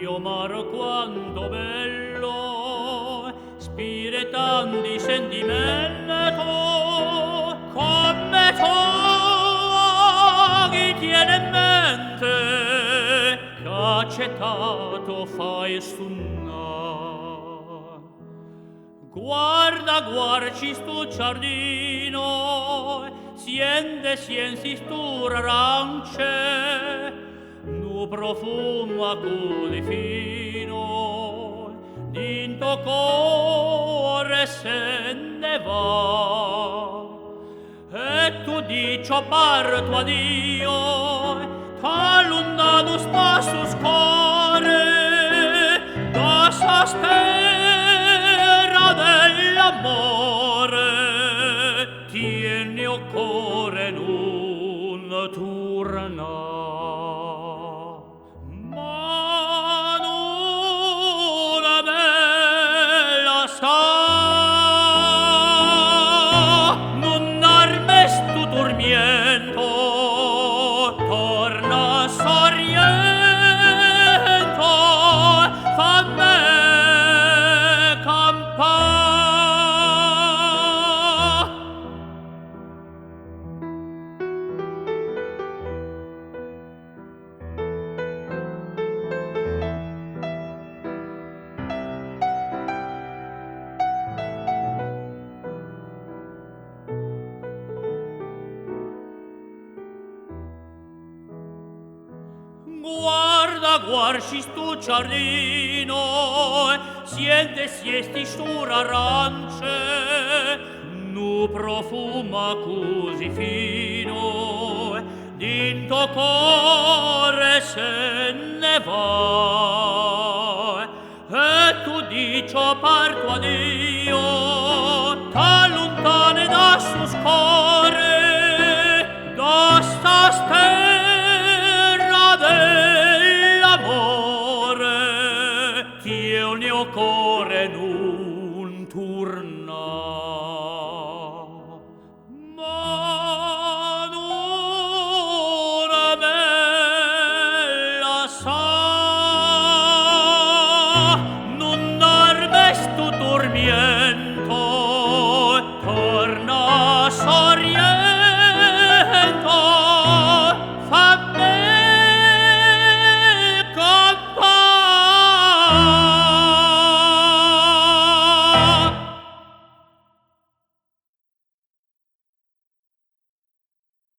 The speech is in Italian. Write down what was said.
io maro quanto bello, spiritandi sentimento, come ciò chi tiene in mente, che accettato fai sunna. Guarda, guarci sto giardino, siensi stu arance, nu profumo così fino, dinto cuore se ne va. E tu dici parto a Dio, t'allontano sta su score, da sastera dell'amore, tieni o cuore non torna. Ma non me la sa, non armesto dormiento, torna sorriento, fammi campar. Guarda, guarci sto giardino, siesti stur arance, nu profuma così fino, dinto cuore se ne va. E tu dici parto a Dio, t'allontani da su score, da sta terra dell'amore, tieni o cuore non torna.